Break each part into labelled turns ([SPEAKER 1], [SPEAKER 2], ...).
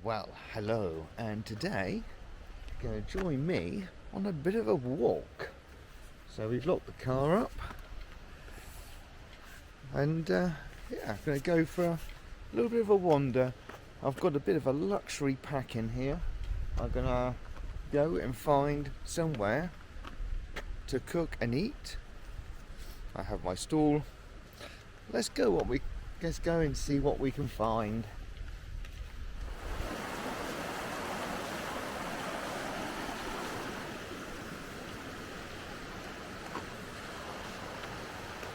[SPEAKER 1] Well, hello, and today you're going to join me on a bit of a walk. So we've locked the car up, and I'm going to go for a little bit of a wander. I've got a bit of a luxury pack in here. I'm going to go and find somewhere to cook and eat. I have my stool. Let's go and see what we can find.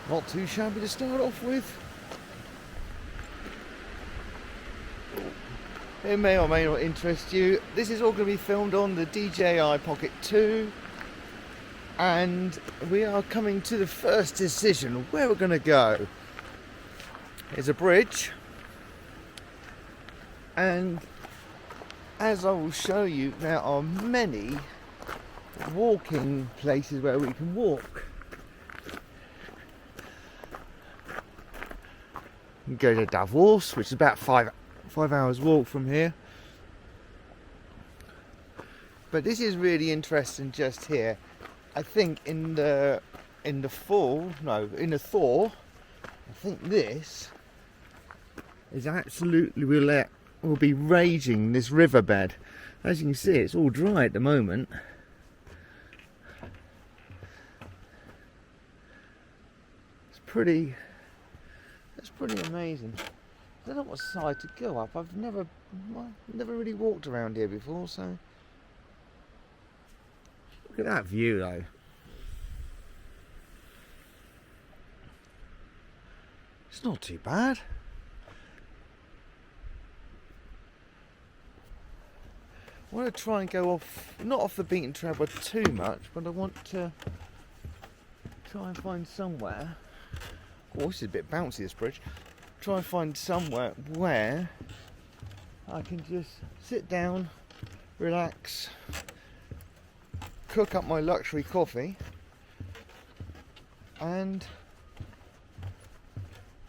[SPEAKER 1] Not too shabby to start off with. It may or may not interest you. This is all going to be filmed on the DJI Pocket 2, and we are coming to the first decision where we're going to go. There's a bridge, and as I will show you, there are many walking places where we can walk. You can go to Davos, which is about five hours walk from here. But this is really interesting just here. I think in the Thaw, I think this is absolutely will be raging, this riverbed. As you can see, it's all dry at the moment. It's pretty amazing. I don't know what side to go up. I've never really walked around here before, so look at that view though. It's not too bad. I want to try and go not off the beaten track too much, but I want to try and find somewhere. Oh, this is a bit bouncy, this bridge. Try and find somewhere where I can just sit down, relax, cook up my luxury coffee, and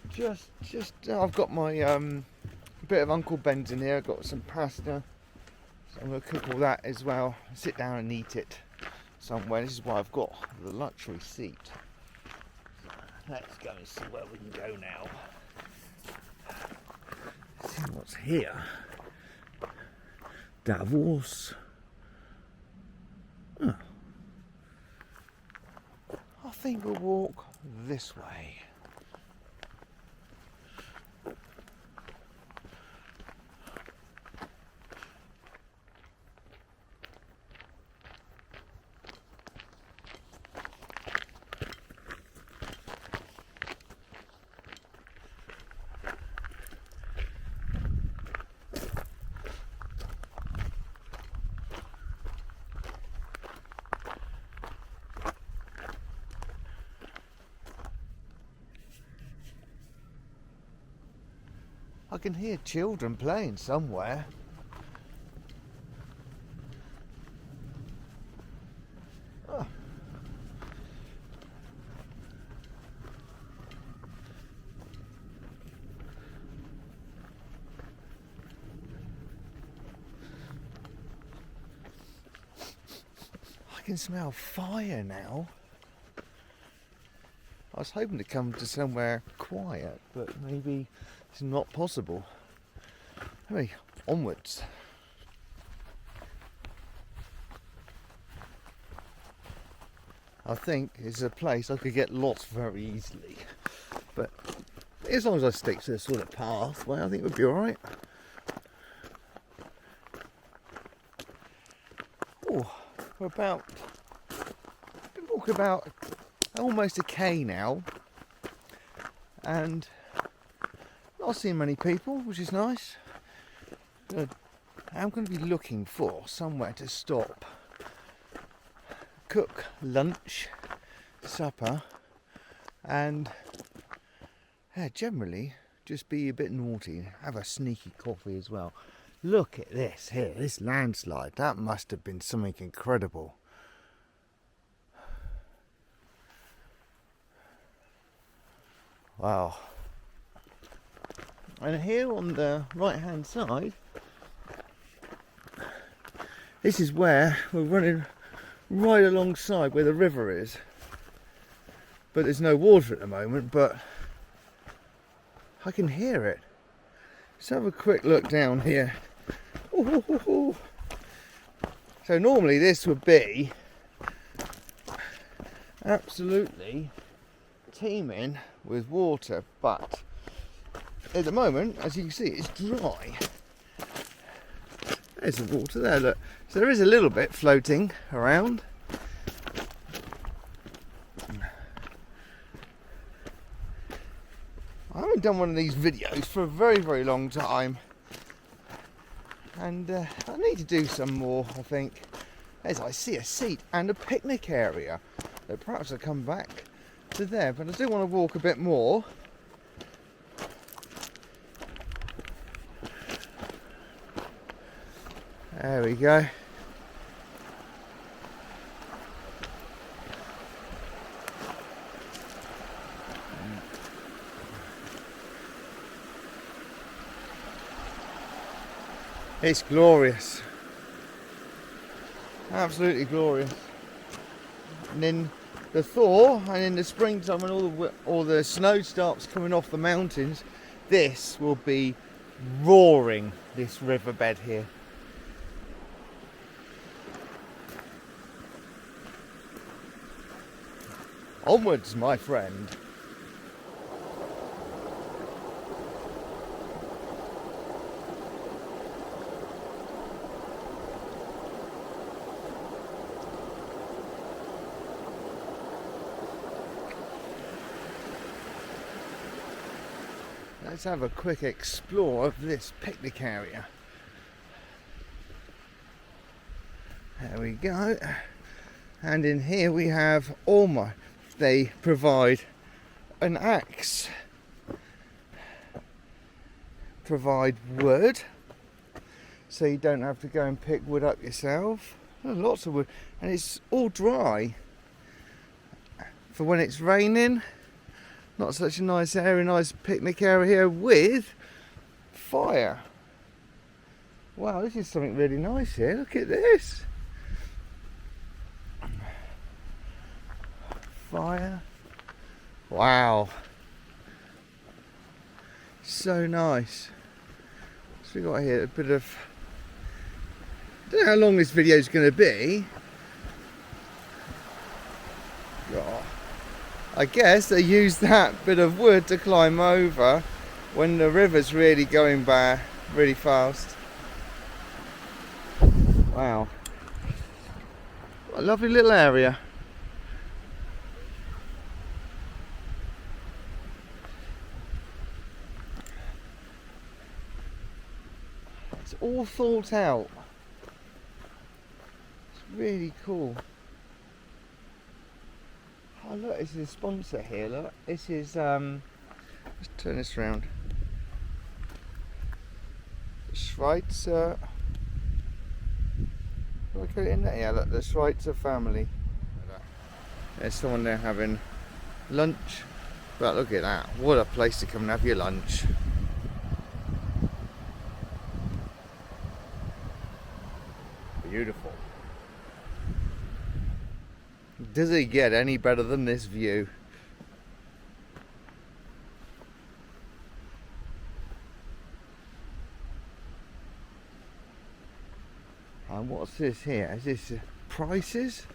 [SPEAKER 1] just I've got my bit of Uncle Ben's in here. I've got some pasta, so I'm going to cook all that as well. Sit down and eat it somewhere. This is why I've got the luxury seat. Let's go and see where we can go now. See what's here. Davos. Oh. I think we'll walk this way. I can hear children playing somewhere. Oh. I can smell fire now. I was hoping to come to somewhere quiet, but maybe it's not possible. Anyway, onwards. I think it's a place I could get lost very easily, but as long as I stick to the sort of pathway, I think we'll be alright. Oh, we've been walking about almost a K now, and not seeing many people, which is nice. I'm going to be looking for somewhere to stop, cook lunch, supper, and generally just be a bit naughty, have a sneaky coffee as well. Look at this here, this landslide. That must have been something incredible. Wow. And here on the right hand side This is where we're running right alongside where the river is. But there's no water at the moment, but I can hear it. Let's have a quick look down here. Ooh. So normally this would be absolutely teeming with water, but at the moment, as you can see, it's dry. There's the water there, look. So there is a little bit floating around. I haven't done one of these videos for a very, very long time. And I need to do some more, I think. As I see a seat and a picnic area. So perhaps I'll come back to there. But I do want to walk a bit more. There we go. It's glorious. Absolutely glorious. And in the thaw and in the springtime when all the snow starts coming off the mountains, this will be roaring, this riverbed here. Onwards, my friend. Let's have a quick explore of this picnic area. There we go. And in here we have they provide an axe, provide wood, so you don't have to go and pick wood up yourself. There's lots of wood, and it's all dry. For when it's raining, not such a nice area, nice picnic area here with fire. Wow, this is something really nice here. Look at this. Fire. Wow. So nice. So we got here a bit of, I don't know how long this video is going to be. Oh, I guess they use that bit of wood to climb over when the river's really going by really fast. Wow. What a lovely little area. It's all thought out. It's really cool. Oh look, this is a sponsor here, look. This is, let's turn this around. Schweitzer, do I put it in there? Yeah, look, the Schweitzer family. There's someone there having lunch. But look at that, what a place to come and have your lunch. Beautiful. Does it get any better than this view? And what's this here? Is this prices?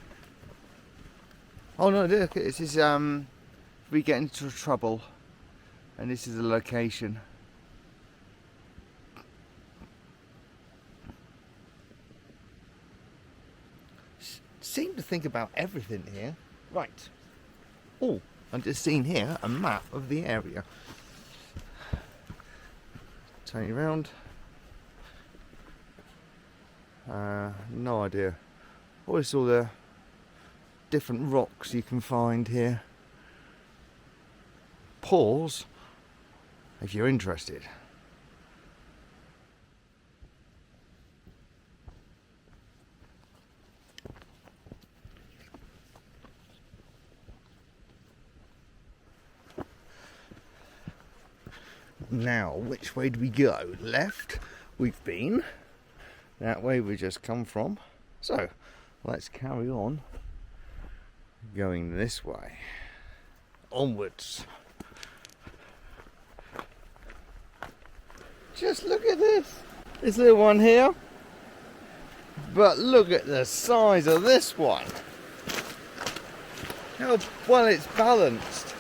[SPEAKER 1] Oh no, look, this is we get into trouble, and this is the location. Seem to think about everything here. Right. Oh, I've just seen here a map of the area. Turn it around. No idea. Oh, it's all the different rocks you can find here. Pause if you're interested. Now, which way do we go? Left, we've been. That way we just come from. So let's carry on going this way, onwards. Just look at this little one here, but look at the size of this one, how well it's balanced.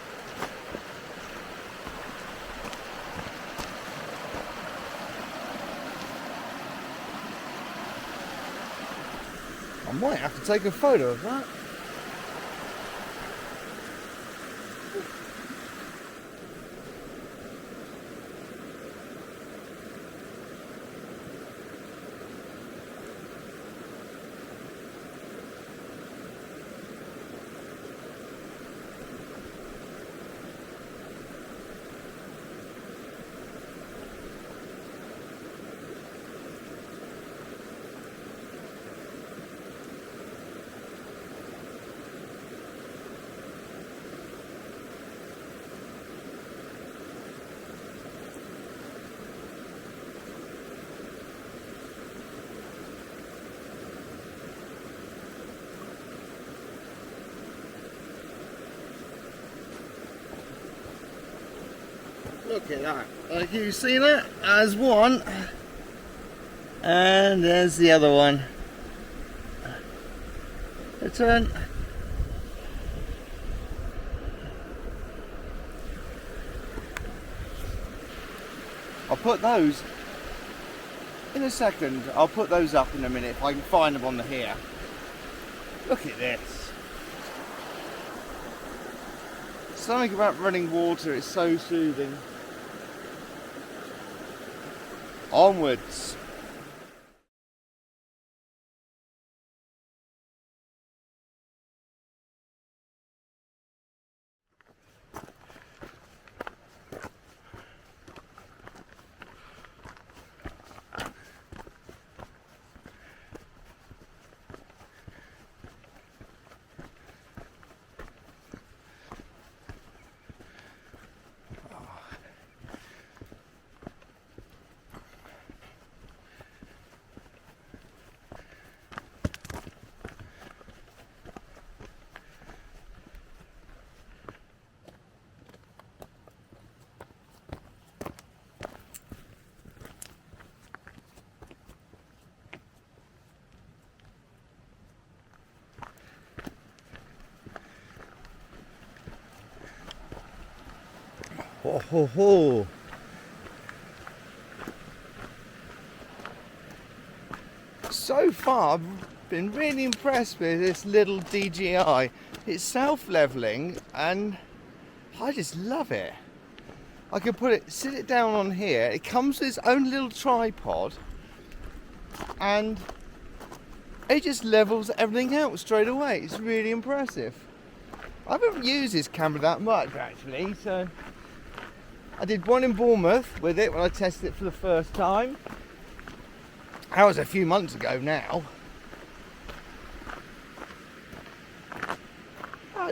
[SPEAKER 1] I might have to take a photo of that. Look at that. Like you see that? There's one. And there's the other one. A turn. I'll put those in a second. I'll put those up in a minute if I can find them on the here. Look at this. Something about running water is so soothing. Onwards. Ho ho ho! So far, I've been really impressed with this little DJI. It's self-leveling, and I just love it. I can sit it down on here. It comes with its own little tripod, and it just levels everything out straight away. It's really impressive. I haven't used this camera that much actually, so. I did one in Bournemouth with it when I tested it for the first time. That was a few months ago now.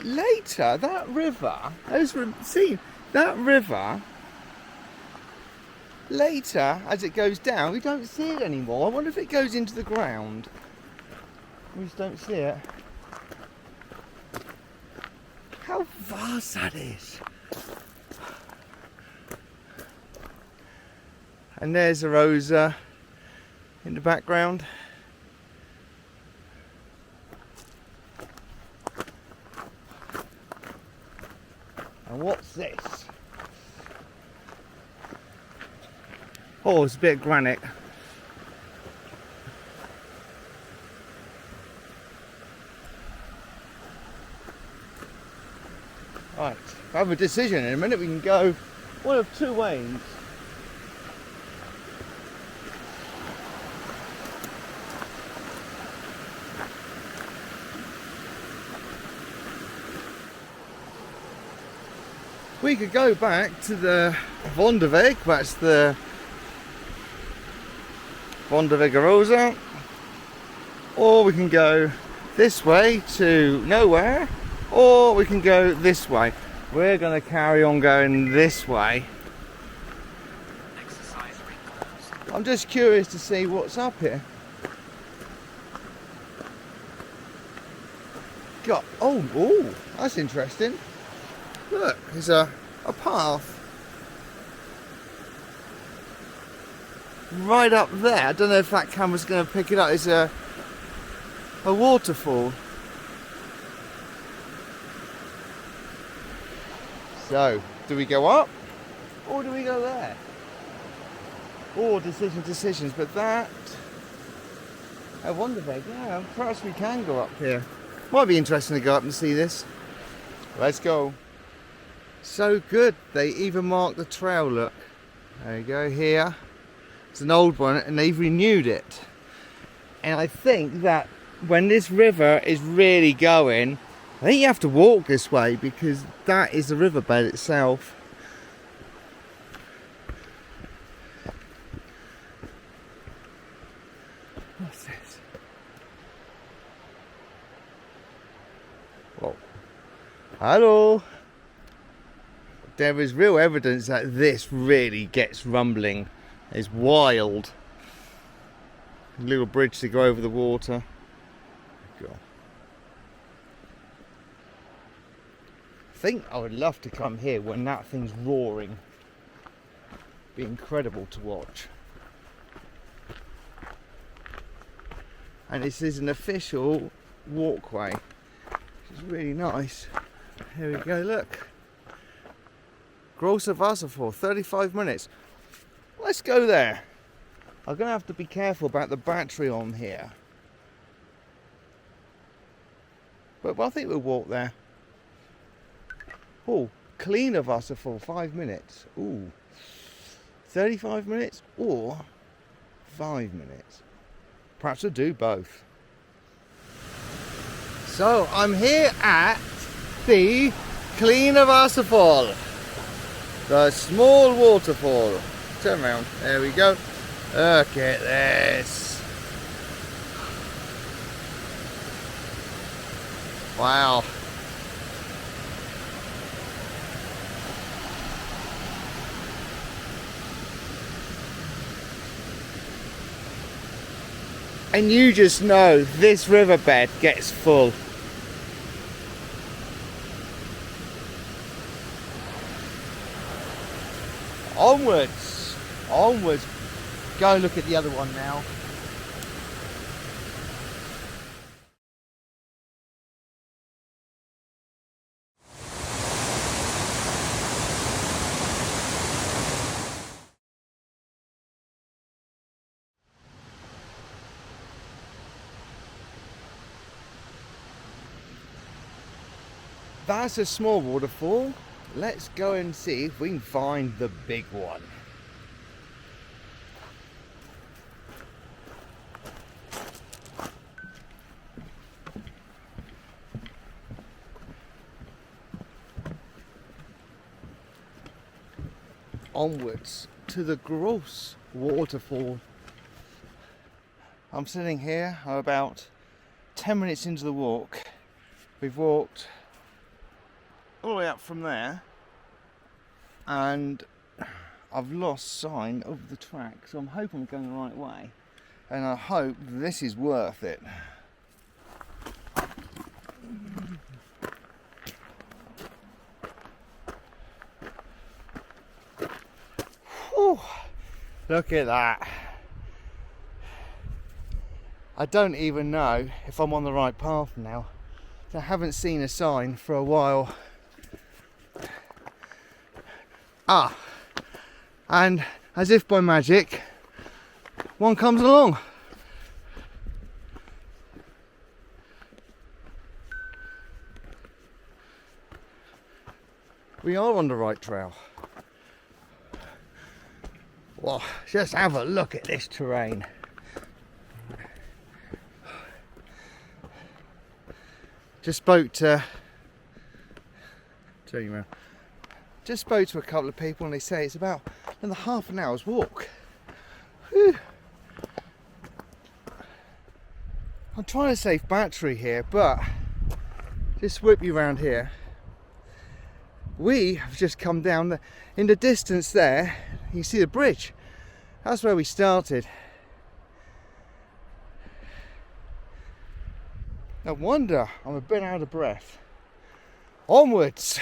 [SPEAKER 1] Later, that river, that river, later as it goes down, we don't see it anymore. I wonder if it goes into the ground. We just don't see it. How vast that is. And there's Arosa in the background. And what's this? Oh, it's a bit of granite. Right, I have a decision in a minute. We can go one of two ways. We could go back to the Vonderweg, that's the Vonderweg Arosa, or we can go this way to nowhere, or we can go this way. We're going to carry on going this way. I'm just curious to see what's up here. got, oh, that's interesting. Look, there's a path right up there. I don't know if that camera's going to pick it up. It's a waterfall. So, do we go up or do we go there? Or decisions, but that, I wonder if yeah, perhaps we can go up here. Might be interesting to go up and see this. Let's go. So good, they even marked the trail, look. There you go, here. It's an old one and they've renewed it. And I think that when this river is really going, I think you have to walk this way because that is the riverbed itself. What's this? Whoa. Hello. There is real evidence that this really gets rumbling. It's wild. A little bridge to go over the water. God. I think I would love to come here when that thing's roaring. Be incredible to watch. And this is an official walkway, which is really nice. Here we go, look. Arosa waterfall, 35 minutes. Let's go there. I'm going to have to be careful about the battery on here. But I think we'll walk there. Oh, cleaner waterfall, 5 minutes. Ooh, 35 minutes or 5 minutes. Perhaps we'll do both. So I'm here at the cleaner waterfall. The small waterfall. Turn around. There we go. Look at this. Wow. And you just know this riverbed gets full. Onwards, onwards. Go and look at the other one now. That's a small waterfall. Let's go and see if we can find the big one. Onwards to the gross waterfall. I'm sitting here, I'm about 10 minutes into the walk. We've walked all the way up from there and I've lost sign of the track, so I'm hoping I'm going the right way and I hope this is worth it. Whew, look at that. I don't even know if I'm on the right path now. I haven't seen a sign for a while. Ah, and as if by magic, one comes along. We are on the right trail. Well, just have a look at this terrain. Just spoke to a couple of people and they say it's about another half an hour's walk. Whew. I'm trying to save battery here, but just whip you around here. We have just come down in the distance there. You see the bridge. That's where we started. No wonder I'm a bit out of breath. Onwards!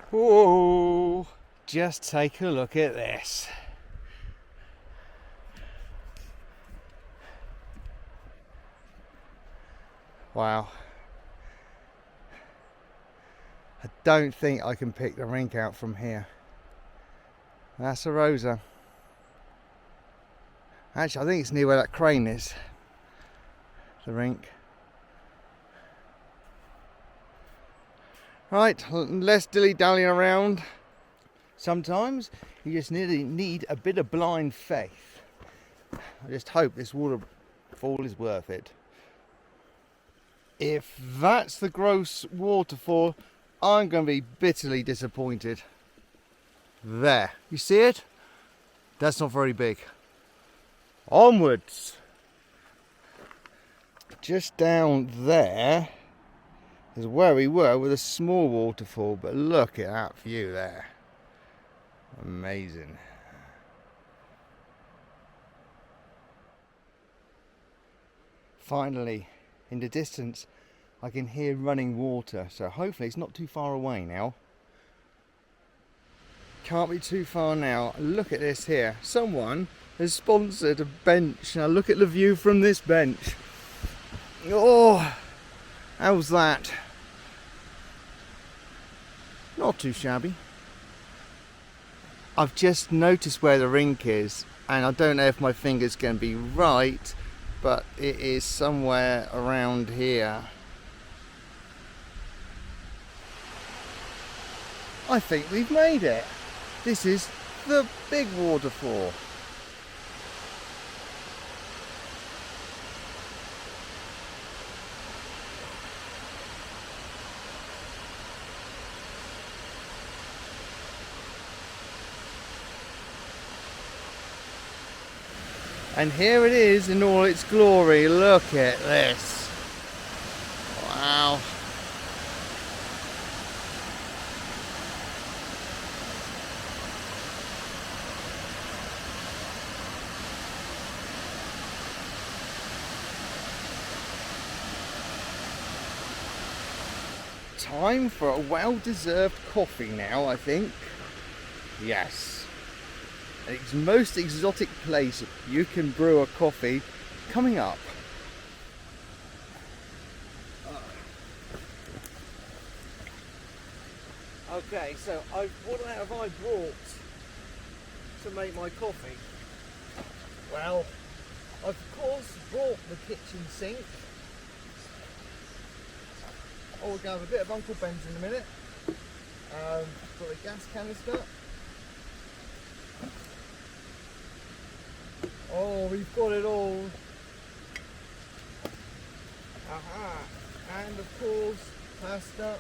[SPEAKER 1] Whoa! Just take a look at this. Wow. I don't think I can pick the rink out from here. That's Arosa. Actually, I think it's near where that crane is. The rink. Right, less dilly-dallying around. Sometimes you just need a bit of blind faith. I just hope this waterfall is worth it. If that's the gross waterfall, I'm going to be bitterly disappointed. There, you see it? That's not very big. Onwards. Just down there is where we were with a small waterfall, but look at that view there. Amazing. Finally, in the distance, I can hear running water, so hopefully it's not too far away now. Can't be too far now. Look at this here. Someone has sponsored a bench. Now look at the view from this bench. Oh, how's that? Not too shabby. I've just noticed where the rink is, and I don't know if my finger's going to be right, but it is somewhere around here. I think we've made it. This is the big waterfall. And here it is in all its glory. Look at this. Wow. Time for a well-deserved coffee now, I think. Yes. Its most exotic place you can brew a coffee coming up. Okay, so what have I brought to make my coffee? Well, I've of course brought the kitchen sink. Oh, we're going to have a bit of Uncle Ben's in a minute. Got a gas canister. Oh, we've got it all. Aha! And of course, pasta.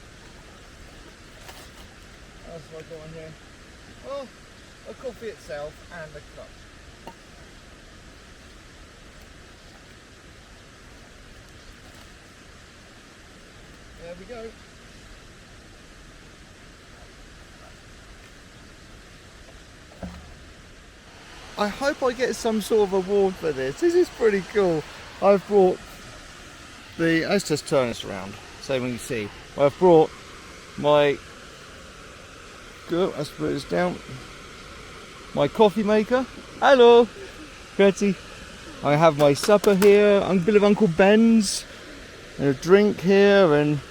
[SPEAKER 1] That's what I've got on here. Oh, a coffee itself and a cup. There we go. I hope I get some sort of award for this. This is pretty cool. I've brought the... Let's just turn this around so when you see. I've brought my... Good, let's put this down. My coffee maker. Hello, Betty. I have my supper here. A bit of Uncle Ben's. And a drink here, and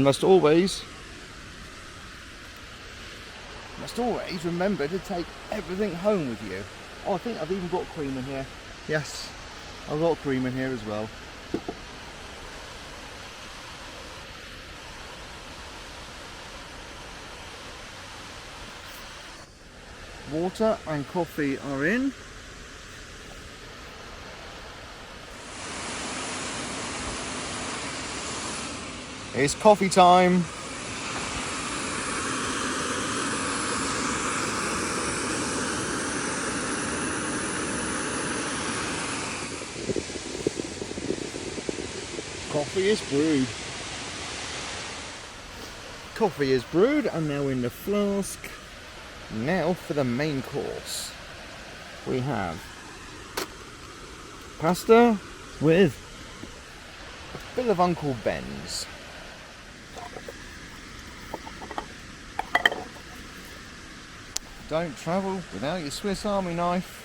[SPEAKER 1] must always remember to take everything home with you. Oh, I think I've even got cream in here. Yes, I've got cream in here as well. Water and coffee are in. It's coffee time. Coffee is brewed. Coffee is brewed and now in the flask. Now for the main course. We have pasta with bit of Uncle Ben's. Don't travel without your Swiss Army knife.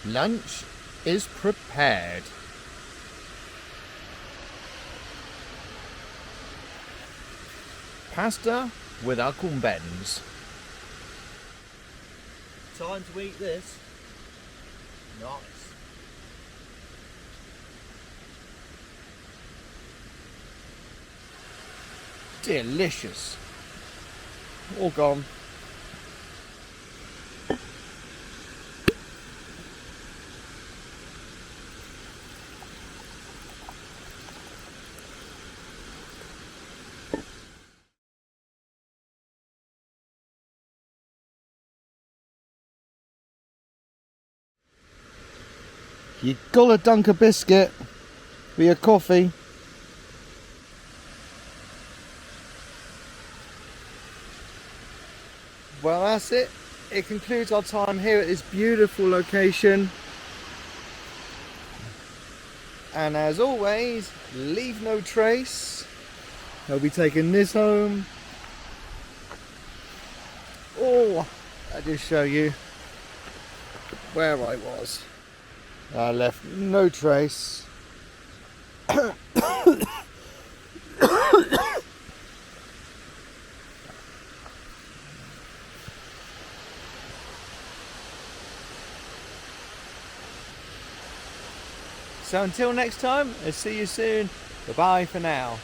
[SPEAKER 1] Lunch is prepared. Pasta with Uncle Ben's. Time to eat this. Nice. Delicious. All gone. You gotta dunk a biscuit for your coffee. Well, that's it. It concludes our time here at this beautiful location. And as always, leave no trace. I'll be taking this home. Oh, I'll just show you where I was. I left no trace. So until next time, I'll see you soon. Bye-bye for now.